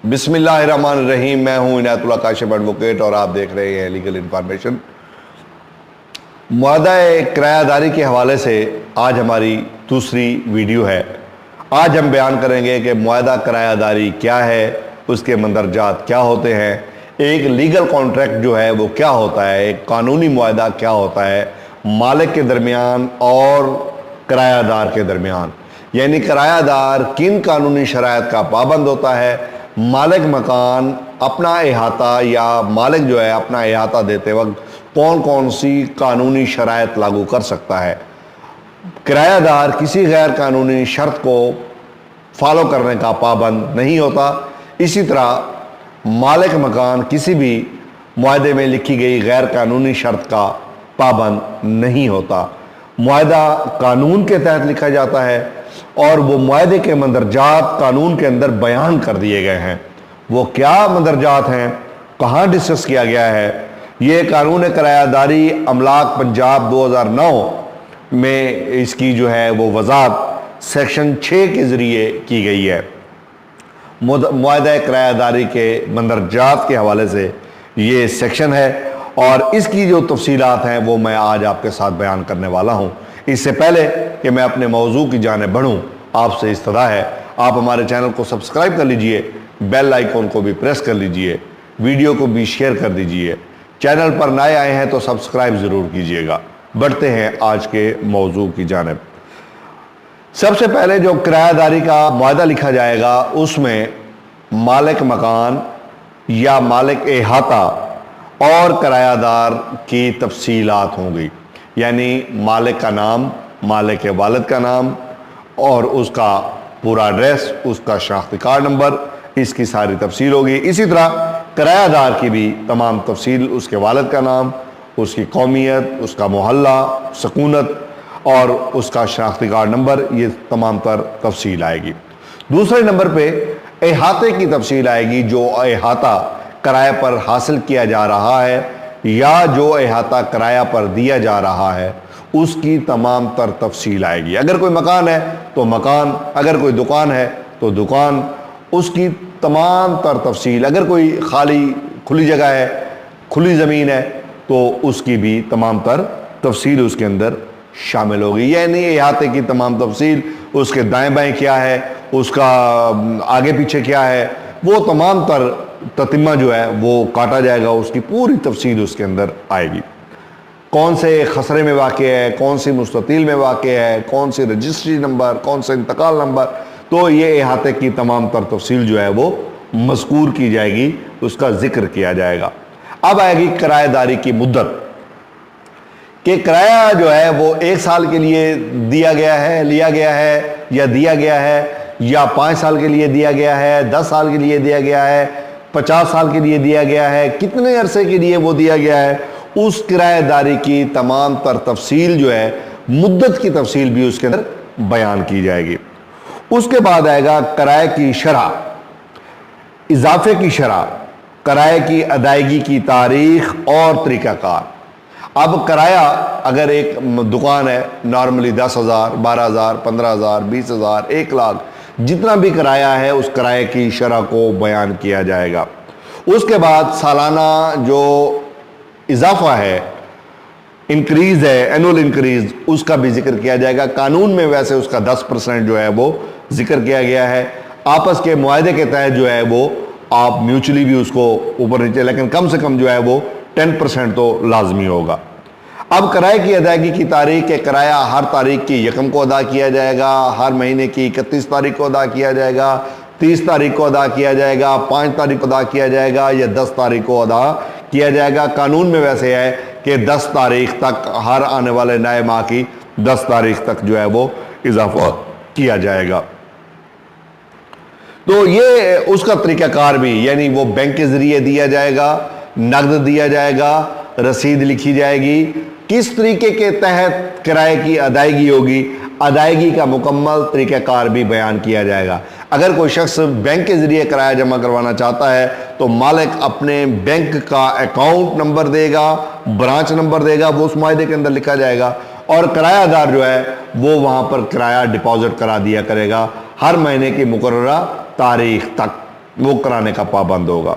بسم اللہ الرحمن الرحیم۔ میں ہوں عنایت اللہ کاشف ایڈوکیٹ اور آپ دیکھ رہے ہیں لیگل انفارمیشن۔ معاہدہ کرایہ داری کے حوالے سے آج ہماری دوسری ویڈیو ہے۔ آج ہم بیان کریں گے کہ معاہدہ کرایہ داری کیا ہے، اس کے مندرجات کیا ہوتے ہیں، ایک لیگل کانٹریکٹ جو ہے وہ کیا ہوتا ہے، ایک قانونی معاہدہ کیا ہوتا ہے مالک کے درمیان اور کرایہ دار کے درمیان، یعنی کرایہ دار کن قانونی شرائط کا پابند ہوتا ہے، مالک مکان اپنا احاطہ یا مالک جو ہے اپنا احاطہ دیتے وقت کون کون سی قانونی شرائط لاگو کر سکتا ہے، کرایہ دار کسی غیر قانونی شرط کو فالو کرنے کا پابند نہیں ہوتا، اسی طرح مالک مکان کسی بھی معاہدے میں لکھی گئی غیر قانونی شرط کا پابند نہیں ہوتا۔ معاہدہ قانون کے تحت لکھا جاتا ہے اور وہ معاہدے کے مندرجات قانون کے اندر بیان کر دیے گئے ہیں۔ وہ کیا مندرجات ہیں، کہاں ڈسکس کیا گیا ہے، یہ قانون کرایہ داری املاک پنجاب 2009 میں اس کی جو ہے وہ وضاحت سیکشن 6 کے ذریعے کی گئی ہے۔ معاہدہ کرایہ داری کے مندرجات کے حوالے سے یہ سیکشن ہے اور اس کی جو تفصیلات ہیں وہ میں آج آپ کے ساتھ بیان کرنے والا ہوں۔ اس سے پہلے کہ میں اپنے موضوع کی جانب بڑھوں، آپ سے استدعا ہے آپ ہمارے چینل کو سبسکرائب کر لیجئے، بیل آئیکن کو بھی پریس کر لیجئے، ویڈیو کو بھی شیئر کر دیجئے، چینل پر نئے آئے ہیں تو سبسکرائب ضرور کیجئے گا۔ بڑھتے ہیں آج کے موضوع کی جانب۔ سب سے پہلے جو کرایہ داری کا معاہدہ لکھا جائے گا اس میں مالک مکان یا مالک احاطہ اور کرایہ دار کی تفصیلات ہوں گی، یعنی مالک کا نام، مالک کے والد کا نام اور اس کا پورا ایڈریس، اس کا شناختی کارڈ نمبر، اس کی ساری تفصیل ہوگی۔ اسی طرح کرایہ دار کی بھی تمام تفصیل، اس کے والد کا نام، اس کی قومیت، اس کا محلہ، سکونت اور اس کا شناختی کارڈ نمبر، یہ تمام تر تفصیل آئے گی۔ دوسرے نمبر پہ احاطے کی تفصیل آئے گی، جو احاطہ کرایہ پر حاصل کیا جا رہا ہے یا جو احاطہ کرایہ پر دیا جا رہا ہے اس کی تمام تر تفصیل آئے گی۔ اگر کوئی مکان ہے تو مکان، اگر کوئی دکان ہے تو دکان، اس کی تمام تر تفصیل، اگر کوئی خالی کھلی جگہ ہے، کھلی زمین ہے تو اس کی بھی تمام تر تفصیل اس کے اندر شامل ہوگی، یعنی احاطے کی تمام تفصیل، اس کے دائیں بائیں کیا ہے، اس کا آگے پیچھے کیا ہے، وہ تمام تر تتمہ جو ہے وہ کاٹا جائے گا، اس کی پوری تفصیل اس کے اندر آئے گی۔ کون سے خسرے میں واقع ہے، کون سی مستطیل میں واقع ہے، کون سی رجسٹری نمبر، کون سے انتقال نمبر، تو یہ احاطے کی تمام تر تفصیل جو ہے وہ مذکور کی جائے گی، اس کا ذکر کیا جائے گا۔ اب آئے گی کرایہ داری کی مدت، کہ کرایہ جو ہے وہ 1 سال کے لیے دیا گیا ہے، لیا گیا ہے یا دیا گیا ہے، یا 5 سال کے لیے دیا گیا ہے، 10 سال کے لیے دیا گیا ہے، 50 سال کے لیے دیا گیا ہے، کتنے عرصے کے لیے وہ دیا گیا ہے، اس کرایہ داری کی تمام تر تفصیل جو ہے، مدت کی تفصیل بھی اس کے اندر بیان کی جائے گی۔ اس کے بعد آئے گا کرایہ کی شرح، اضافے کی شرح، کرایہ کی ادائیگی کی تاریخ اور طریقہ کار۔ اب کرایہ اگر ایک دکان ہے، نارملی 10,000، 12,000، 15,000، 20,000، 1,00,000، جتنا بھی کرایہ ہے اس کرایہ کی شرح کو بیان کیا جائے گا۔ اس کے بعد سالانہ جو اضافہ ہے، انکریز ہے، اینول انکریز، اس کا بھی ذکر کیا جائے گا۔ قانون میں ویسے اس کا 10% جو ہے وہ ذکر کیا گیا ہے، آپس کے معاہدے کے تحت جو ہے وہ آپ میوچلی بھی اس کو اوپر نیچے، لیکن کم سے کم جو ہے وہ 10% تو لازمی ہوگا۔ اب کرایہ کی ادائیگی کی تاریخ، کہ کرایہ ہر تاریخ کی 1 کو ادا کیا جائے گا، ہر مہینے کی 31 تاریخ کو ادا کیا جائے گا، 30 تاریخ کو ادا کیا جائے گا، 5 تاریخ کو ادا کیا جائے گا یا 10 تاریخ کو ادا کیا جائے گا۔ قانون میں ویسے ہے کہ 10 تاریخ تک، ہر آنے والے نئے ماہ کی 10 تاریخ تک جو ہے وہ اضافہ کیا جائے گا۔ تو یہ اس کا طریقہ کار بھی، یعنی وہ بینک کے ذریعے دیا جائے گا، نقد دیا جائے گا، رسید لکھی جائے گی، کس طریقے کے تحت کرائے کی ادائیگی ہوگی، ادائیگی کا مکمل طریقہ کار بھی بیان کیا جائے گا۔ اگر کوئی شخص بینک کے ذریعے کرایہ جمع کروانا چاہتا ہے تو مالک اپنے بینک کا اکاؤنٹ نمبر دے گا، برانچ نمبر دے گا، وہ اس معاہدے کے اندر لکھا جائے گا، اور کرایہ دار جو ہے وہ وہاں پر کرایہ ڈپازٹ کرا دیا کرے گا ہر مہینے کی مقررہ تاریخ تک۔ وہ کرانے کا پابند ہوگا۔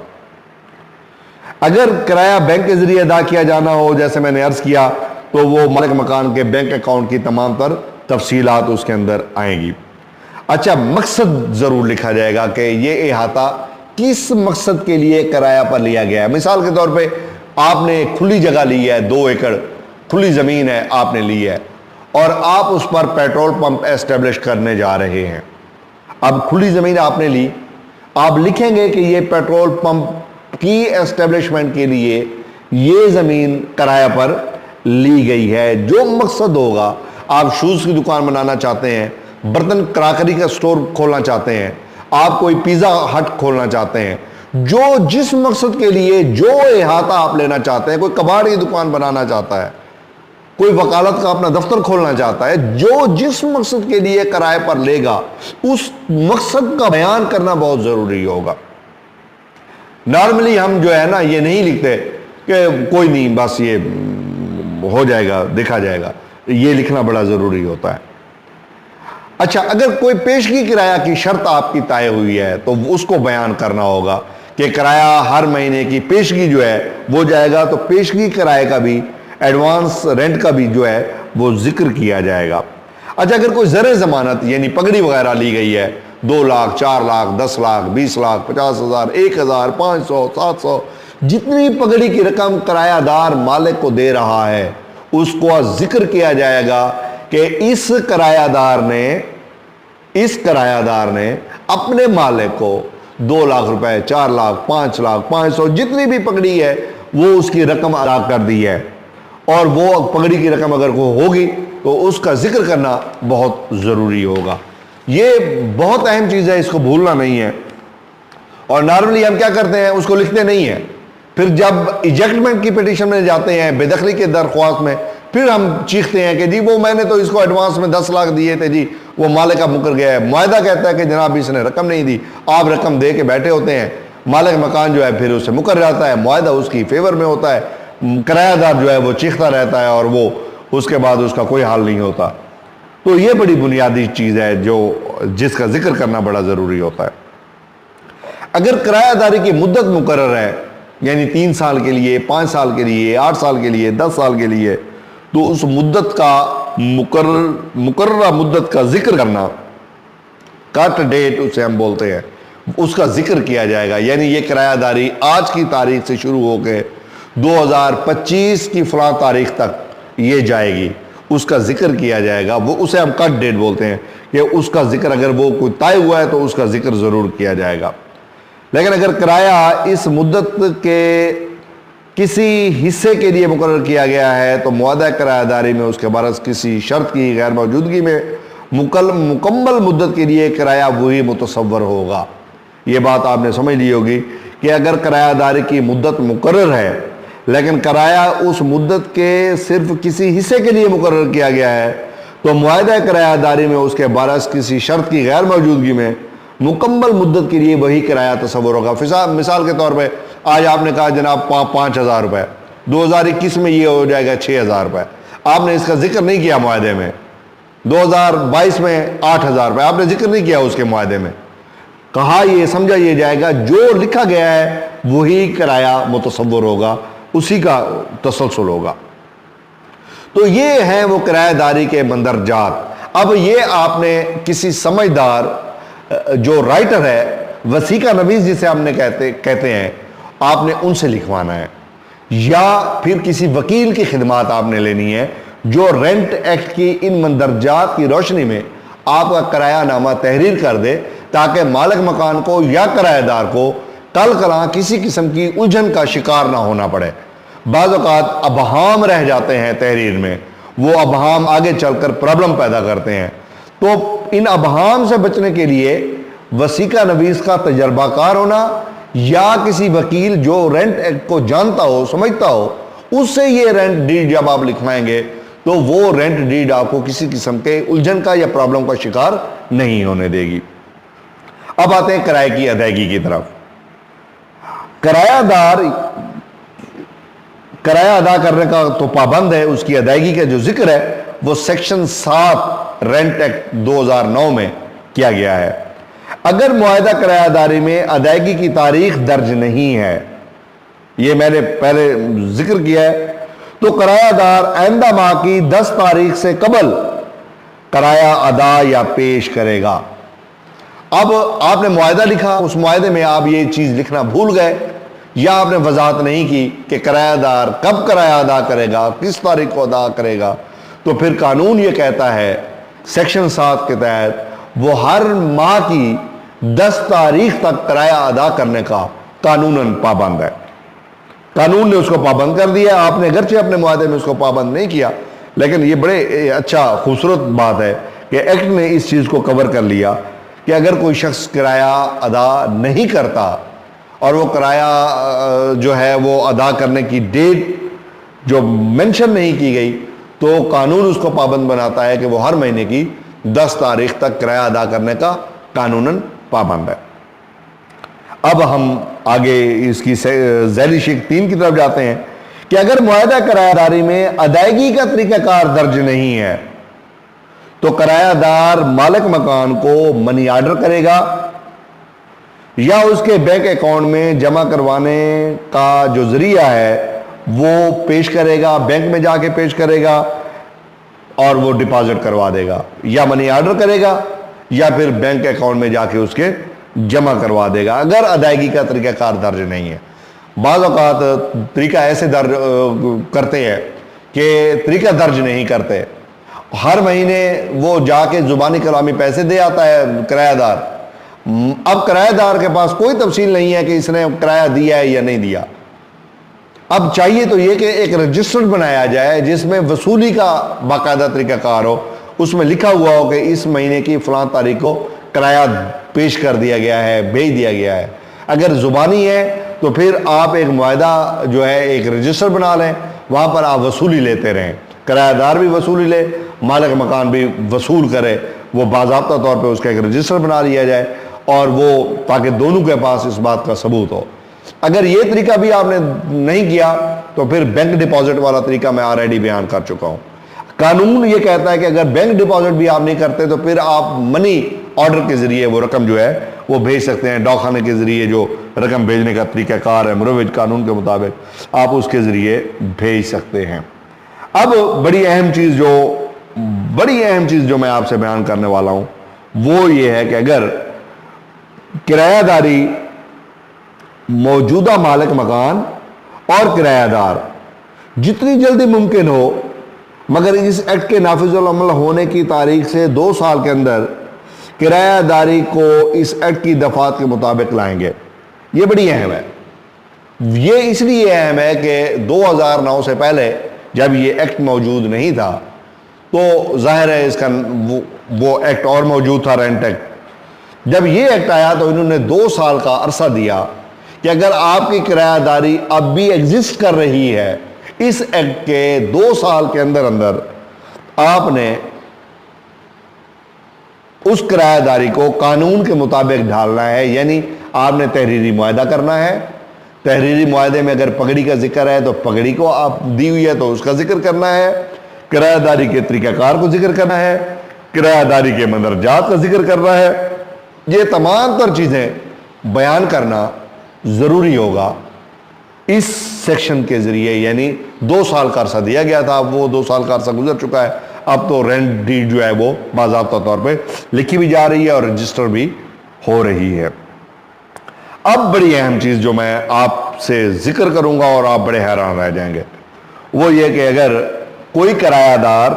اگر کرایہ بینک کے ذریعے ادا کیا جانا ہو، جیسے میں نے عرض کیا، تو وہ مالک مکان کے بینک اکاؤنٹ کی تمام تر تفصیلات اس کے اندر آئیں گی۔ اچھا، مقصد ضرور لکھا جائے گا کہ یہ احاطہ کس مقصد کے لیے کرایہ پر لیا گیا ہے۔ مثال کے طور پہ آپ نے کھلی جگہ لی ہے، 2 ایکڑ کھلی زمین ہے آپ نے لی ہے، اور آپ اس پر پیٹرول پمپ ایسٹیبلش کرنے جا رہے ہیں۔ اب کھلی زمین آپ نے لی، آپ لکھیں گے کہ یہ پیٹرول پمپ کی ایسٹیبلشمنٹ کے لیے یہ زمین کرایہ پر لی گئی ہے۔ جو مقصد ہوگا، آپ شوز کی دکان بنانا چاہتے ہیں، برتن کراکری کا سٹور کھولنا چاہتے ہیں، آپ کوئی پیزا ہٹ کھولنا چاہتے ہیں، جو جس مقصد کے لیے جو احاطہ آپ لینا چاہتے ہیں، کوئی کباڑ کی دکان بنانا چاہتا ہے، کوئی وکالت کا اپنا دفتر کھولنا چاہتا ہے، جو جس مقصد کے لیے کرائے پر لے گا، اس مقصد کا بیان کرنا بہت ضروری ہوگا۔ نارملی ہم جو ہے نا یہ نہیں لکھتے کہ کوئی نہیں بس یہ ہو جائے گا، دیکھا جائے گا، یہ لکھنا بڑا ضروری ہوتا ہے۔ اچھا، اگر کوئی پیشگی کرایہ کی شرط آپ کی طے ہوئی ہے تو اس کو بیان کرنا ہوگا کہ کرایہ ہر مہینے کی پیشگی جو ہے وہ جائے گا، تو پیشگی کرایہ کا بھی، ایڈوانس رینٹ کا بھی جو ہے وہ ذکر کیا جائے گا۔ اچھا، اگر کوئی زر ضمانت یعنی پگڑی وغیرہ لی گئی ہے، 2 لاکھ، 4 لاکھ، 10 لاکھ، 20 لاکھ، 50,000، 1,000، 500، 700، جتنی پگڑی کی رقم کرایہ دار مالک کو دے رہا ہے، اس کو ذکر کیا جائے گا کہ اس کرایہ دار نے اپنے مالک کو 2 لاکھ روپے، 4 لاکھ، 5 لاکھ، 500، جتنی بھی پگڑی ہے وہ اس کی رقم ادا کر دی ہے، اور وہ پگڑی کی رقم اگر کوئی ہوگی تو اس کا ذکر کرنا بہت ضروری ہوگا۔ یہ بہت اہم چیز ہے، اس کو بھولنا نہیں ہے۔ اور نارملی ہم کیا کرتے ہیں، اس کو لکھتے نہیں ہیں، پھر جب ایجیکٹمنٹ کی پیٹیشن میں جاتے ہیں، بے دخلی کے درخواست میں، پھر ہم چیختے ہیں کہ جی وہ میں نے تو اس کو ایڈوانس میں 10 لاکھ دیے تھے، جی وہ مالک کا مکر گیا ہے۔ معاہدہ کہتا ہے کہ جناب اس نے رقم نہیں دی، آپ رقم دے کے بیٹھے ہوتے ہیں، مالک مکان جو ہے پھر اس سے مکر جاتا ہے، معاہدہ اس کی فیور میں ہوتا ہے، کرایہ دار جو ہے وہ چیختا رہتا ہے، اور وہ اس کے بعد اس کا کوئی حال نہیں ہوتا۔ تو یہ بڑی بنیادی چیز ہے جس کا ذکر کرنا بڑا ضروری ہوتا ہے۔ اگر کرایہ داری کی مدت مقرر ہے، یعنی 3 سال کے لیے، 5 سال کے لیے، 8 سال کے لیے، 10 سال کے لیے، تو اس مدت کا مقررہ مدت کا ذکر کرنا، کٹ ڈیٹ اسے ہم بولتے ہیں، اس کا ذکر کیا جائے گا۔ یعنی یہ کرایہ داری آج کی تاریخ سے شروع ہو کے 2025 کی فلاں تاریخ تک یہ جائے گی، اس کا ذکر کیا جائے گا۔ وہ اسے ہم کٹ ڈیٹ بولتے ہیں کہ اس کا ذکر اگر وہ کوئی طے ہوا ہے تو اس کا ذکر ضرور کیا جائے گا۔ لیکن اگر کرایہ اس مدت کے کسی حصے کے لیے مقرر کیا گیا ہے تو معاہدہ کرایہ داری میں اس کے برعکس کسی شرط کی غیر موجودگی میں مکمل مدت کے لیے کرایہ وہی متصور ہوگا۔ یہ بات آپ نے سمجھ لی ہوگی کہ اگر کرایہ داری کی مدت مقرر ہے لیکن کرایہ اس مدت کے صرف کسی حصے کے لیے مقرر کیا گیا ہے تو معاہدہ کرایہ داری میں اس کے برعکس کسی شرط کی غیر موجودگی میں مکمل مدت کے لیے وہی کرایہ تصور ہوگا۔ مثال کے طور پہ آج آپ نے کہا جناب 5,000 روپے، 2021 میں یہ ہو جائے گا 6,000 روپے، آپ نے اس کا ذکر نہیں کیا معاہدے میں۔ 2022 میں 8,000 روپے آپ نے ذکر نہیں کیا اس کے معاہدے میں، کہا یہ سمجھا یہ جائے گا جو لکھا گیا ہے وہی کرایہ متصور ہوگا، اسی کا تسلسل ہوگا۔ تو یہ ہیں وہ کرایہ داری کے مندرجات۔ اب یہ آپ نے کسی سمجھدار جو رائٹر ہے، وثیقہ نویس جسے ہم نے کہتے ہیں، آپ نے ان سے لکھوانا ہے، یا پھر کسی وکیل کی خدمات آپ نے لینی ہے جو رینٹ ایکٹ کی ان مندرجات کی روشنی میں آپ کا کرایہ نامہ تحریر کر دے، تاکہ مالک مکان کو یا کرایہ دار کو کل کلاں کسی قسم کی الجھن کا شکار نہ ہونا پڑے۔ بعض اوقات ابہام رہ جاتے ہیں تحریر میں، وہ ابہام آگے چل کر پرابلم پیدا کرتے ہیں۔ تو ان ابہام سے بچنے کے لیے وثیقہ نویس کا تجربہ کار ہونا یا کسی وکیل جو رینٹ ایکٹ کو جانتا ہو، سمجھتا ہو، اس سے یہ رینٹ ڈیڈ جب آپ لکھوائیں گے تو وہ رینٹ ڈیڈ آپ کو کسی قسم کے الجھن کا یا پرابلم کا شکار نہیں ہونے دے گی۔ اب آتے ہیں کرائے کی ادائیگی کی طرف۔ کرایہ دار کرایہ ادا کرنے کا تو پابند ہے، اس کی ادائیگی کا جو ذکر ہے وہ سیکشن 7 رینٹ ایکٹ 2009 میں کیا گیا ہے۔ اگر معاہدہ کرایہ داری میں ادائیگی کی تاریخ درج نہیں ہے، یہ میں نے پہلے ذکر کیا ہے، تو کرایہ دار آئندہ ماہ کی 10 تاریخ سے قبل کرایہ ادا یا پیش کرے گا۔ اب آپ نے معاہدہ لکھا، اس معاہدے میں آپ یہ چیز لکھنا بھول گئے یا آپ نے وضاحت نہیں کی کہ کرایہ دار کب کرایہ ادا کرے گا، کس تاریخ کو ادا کرے گا، تو پھر قانون یہ کہتا ہے سیکشن 7 کے تحت وہ ہر ماہ کی 10 تاریخ تک کرایہ ادا کرنے کا قانوناً پابند ہے۔ قانون نے اس کو پابند کر دیا، آپ نے اگرچہ اپنے معاہدے میں اس کو پابند نہیں کیا، لیکن یہ بڑے اچھا خوبصورت بات ہے کہ ایکٹ نے اس چیز کو کور کر لیا کہ اگر کوئی شخص کرایہ ادا نہیں کرتا اور وہ کرایہ جو ہے وہ ادا کرنے کی ڈیٹ جو مینشن نہیں کی گئی، تو قانون اس کو پابند بناتا ہے کہ وہ ہر مہینے کی 10 تاریخ تک کرایہ ادا کرنے کا قانوناً پابند ہے۔ اب ہم آگے اس کی ذیلی شق 3 کی طرف جاتے ہیں کہ اگر معاہدہ کرایہ داری میں ادائیگی کا طریقہ کار درج نہیں ہے تو کرایہ دار مالک مکان کو منی آرڈر کرے گا یا اس کے بینک اکاؤنٹ میں جمع کروانے کا جو ذریعہ ہے وہ پیش کرے گا، بینک میں جا کے پیش کرے گا اور وہ ڈپازٹ کروا دے گا، یا منی آرڈر کرے گا یا پھر بینک اکاؤنٹ میں جا کے اس کے جمع کروا دے گا اگر ادائیگی کا طریقہ کار درج نہیں ہے۔ بعض اوقات طریقہ ایسے درج کرتے ہیں کہ طریقہ درج نہیں کرتے، ہر مہینے وہ جا کے زبانی کلامی پیسے دے آتا ہے کرایہ دار، اب کرایہ دار کے پاس کوئی تفصیل نہیں ہے کہ اس نے کرایہ دیا ہے یا نہیں دیا۔ اب چاہیے تو یہ کہ ایک رجسٹر بنایا جائے جس میں وصولی کا باقاعدہ طریقہ کار ہو، اس میں لکھا ہوا ہو کہ اس مہینے کی فلاں تاریخ کو کرایہ پیش کر دیا گیا ہے، بھیج دیا گیا ہے۔ اگر زبانی ہے تو پھر آپ ایک معاہدہ جو ہے ایک رجسٹر بنا لیں، وہاں پر آپ وصولی لیتے رہیں، کرایہ دار بھی وصولی لے، مالک مکان بھی وصول کرے، وہ باضابطہ طور پہ اس کا ایک رجسٹر بنا لیا جائے اور وہ تاکہ دونوں کے پاس اس بات کا ثبوت ہو۔ اگر یہ طریقہ بھی آپ نے نہیں کیا تو پھر بینک ڈپازٹ والا طریقہ میں آلریڈی بیان کر چکا ہوں۔ قانون یہ کہتا ہے کہ اگر بینک ڈپازٹ بھی آپ نہیں کرتے تو پھر آپ منی آرڈر کے ذریعے وہ رقم جو ہے وہ بھیج سکتے ہیں، ڈاک خانے کے ذریعے جو رقم بھیجنے کا طریقہ کار ہے مروج قانون کے مطابق آپ اس کے ذریعے بھیج سکتے ہیں۔ اب بڑی اہم چیز جو میں آپ سے بیان کرنے والا ہوں وہ یہ ہے کہ اگر کرایہ داری موجودہ مالک مکان اور کرایہ دار جتنی جلدی ممکن ہو مگر اس ایکٹ کے نافذ العمل ہونے کی تاریخ سے 2 سال کے اندر کرایہ داری کو اس ایکٹ کی دفعات کے مطابق لائیں گے، یہ بڑی اہم ہے۔ یہ اس لیے اہم ہے کہ 2009 سے پہلے جب یہ ایکٹ موجود نہیں تھا تو ظاہر ہے اس کا وہ ایکٹ اور موجود تھا، رینٹ ایکٹ۔ جب یہ ایکٹ آیا تو انہوں نے 2 سال کا عرصہ دیا کہ اگر آپ کی کرایہ داری اب بھی ایگزسٹ کر رہی ہے، اس ایکٹ کے 2 سال کے اندر آپ نے اس کرایہ داری کو قانون کے مطابق ڈھالنا ہے، یعنی آپ نے تحریری معاہدہ کرنا ہے۔ تحریری معاہدے میں اگر پگڑی کا ذکر ہے تو پگڑی کو آپ دی ہوئی ہے تو اس کا ذکر کرنا ہے، کرایہ داری کے طریقہ کار کو ذکر کرنا ہے، کرایہ داری کے مندرجات کا ذکر کرنا ہے۔ یہ تمام تر چیزیں بیان کرنا ضروری ہوگا اس سیکشن کے ذریعے، یعنی 2 سال کا عرصہ دیا گیا تھا، وہ 2 سال کا عرصہ گزر چکا ہے، اب تو رینٹ ڈیڈ جو ہے وہ باضابطہ طور پہ لکھی بھی جا رہی ہے اور رجسٹر بھی ہو رہی ہے۔ اب بڑی اہم چیز جو میں آپ سے ذکر کروں گا اور آپ بڑے حیران رہ جائیں گے وہ یہ کہ اگر کوئی کرایہ دار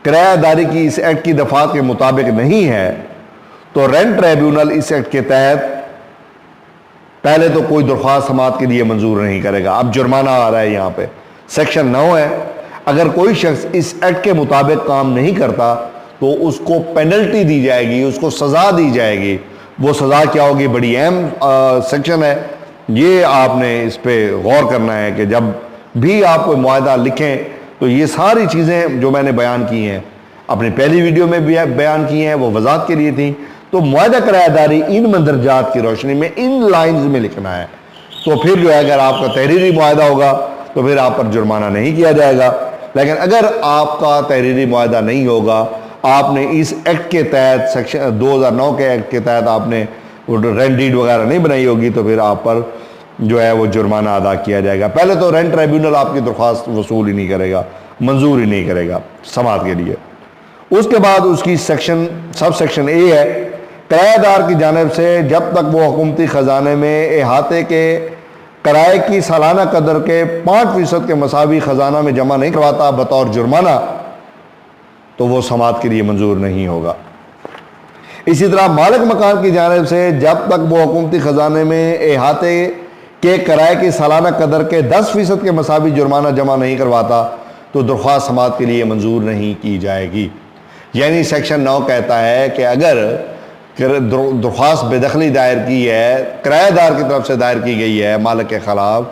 کرایہ داری کی اس ایکٹ کی دفعات کے مطابق نہیں ہے تو رینٹ ٹریبیونل اس ایکٹ کے تحت پہلے تو کوئی درخواست سماعت کے لیے منظور نہیں کرے گا۔ اب جرمانہ آ رہا ہے، یہاں پہ سیکشن 9 ہے، اگر کوئی شخص اس ایکٹ کے مطابق کام نہیں کرتا تو اس کو پینلٹی دی جائے گی، اس کو سزا دی جائے گی۔ وہ سزا کیا ہوگی؟ بڑی اہم سیکشن ہے، یہ آپ نے اس پہ غور کرنا ہے کہ جب بھی آپ کوئی معاہدہ لکھیں تو یہ ساری چیزیں جو میں نے بیان کی ہیں اپنی پہلی ویڈیو میں بھی بیان کی ہیں، وہ وضاحت کے لیے تھیں۔ تو معاہدہ کرایہ داری ان مندرجات کی روشنی میں ان لائنز میں لکھنا ہے، تو پھر جو ہے اگر آپ کا تحریری معاہدہ ہوگا تو پھر آپ پر جرمانہ نہیں کیا جائے گا، لیکن اگر آپ کا تحریری معاہدہ نہیں ہوگا، آپ نے اس ایکٹ کے تحت سیکشن 2009 کے ایکٹ کے تحت آپ نے رینٹ ڈیڈ وغیرہ نہیں بنائی ہوگی تو پھر آپ پر جو ہے وہ جرمانہ ادا کیا جائے گا. پہلے تو رینٹ ٹریبیونل آپ کی درخواست وصول ہی نہیں کرے گا, منظور ہی نہیں کرے گا سماعت کے لیے. اس کے بعد اس کی سب سیکشن اے ہے, کرایہ دار کی جانب سے جب تک وہ حکومتی خزانے میں احاطے کے کرائے کی سالانہ قدر کے 5% کے مساوی خزانہ میں جمع نہیں کرواتا بطور جرمانہ تو وہ سماعت کے لیے منظور نہیں ہوگا. اسی طرح مالک مکان کی جانب سے جب تک وہ حکومتی خزانے میں احاطے کے کرائے کی سالانہ قدر کے 10% کے مساوی جرمانہ جمع نہیں کرواتا تو درخواست سماعت کے لیے منظور نہیں کی جائے گی. یعنی سیکشن 9 کہتا ہے کہ اگر درخواست بے دخلی دائر کی ہے, کرایہ دار کی طرف سے دائر کی گئی ہے مالک کے خلاف,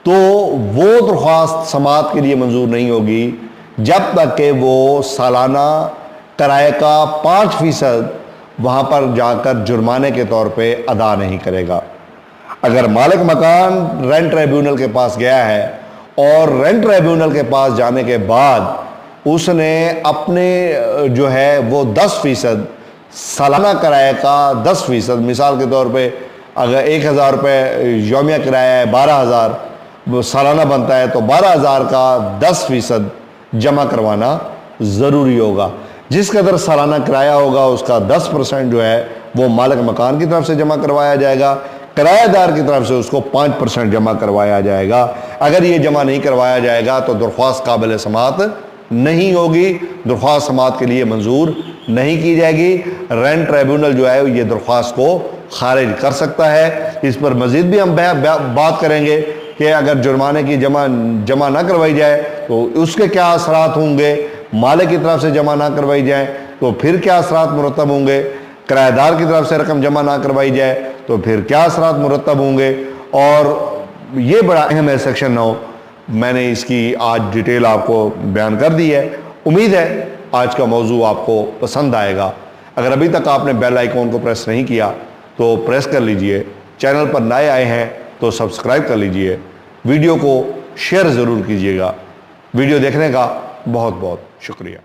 تو وہ درخواست سماعت کے لیے منظور نہیں ہوگی جب تک کہ وہ سالانہ کرائے کا 5% وہاں پر جا کر جرمانے کے طور پہ ادا نہیں کرے گا. اگر مالک مکان رینٹ ٹریبیونل کے پاس گیا ہے اور رینٹ ٹریبیونل کے پاس جانے کے بعد اس نے اپنے جو ہے وہ 10% سالانہ کرایہ کا 10%, مثال کے طور پہ اگر 1000 روپے یومیہ کرایہ ہے 12000 سالانہ بنتا ہے تو 12000 کا 10% جمع کروانا ضروری ہوگا. جس قدر سالانہ کرایہ ہوگا اس کا 10% جو ہے وہ مالک مکان کی طرف سے جمع کروایا جائے گا, کرایہ دار کی طرف سے اس کو 5% جمع کروایا جائے گا. اگر یہ جمع نہیں کروایا جائے گا تو درخواست قابل سماعت نہیں ہوگی, درخواست سماعت کے لیے منظور نہیں کی جائے گی. رینٹ ٹریبیونل جو ہے یہ درخواست کو خارج کر سکتا ہے. اس پر مزید بھی ہم بات کریں گے کہ اگر جرمانے کی جمع نہ کروائی جائے تو اس کے کیا اثرات ہوں گے, مالک کی طرف سے جمع نہ کروائی جائے تو پھر کیا اثرات مرتب ہوں گے, کرایہ دار کی طرف سے رقم جمع نہ کروائی جائے تو پھر کیا اثرات مرتب ہوں گے. اور یہ بڑا اہم ہے سیکشن 9. میں نے اس کی آج ڈیٹیل آپ کو بیان کر دی ہے. امید ہے آج کا موضوع آپ کو پسند آئے گا. اگر ابھی تک آپ نے بیل آئیکن کو پریس نہیں کیا تو پریس کر لیجئے. چینل پر نئے آئے ہیں تو سبسکرائب کر لیجئے. ویڈیو کو شیئر ضرور کیجئے گا. ویڈیو دیکھنے کا بہت بہت شکریہ.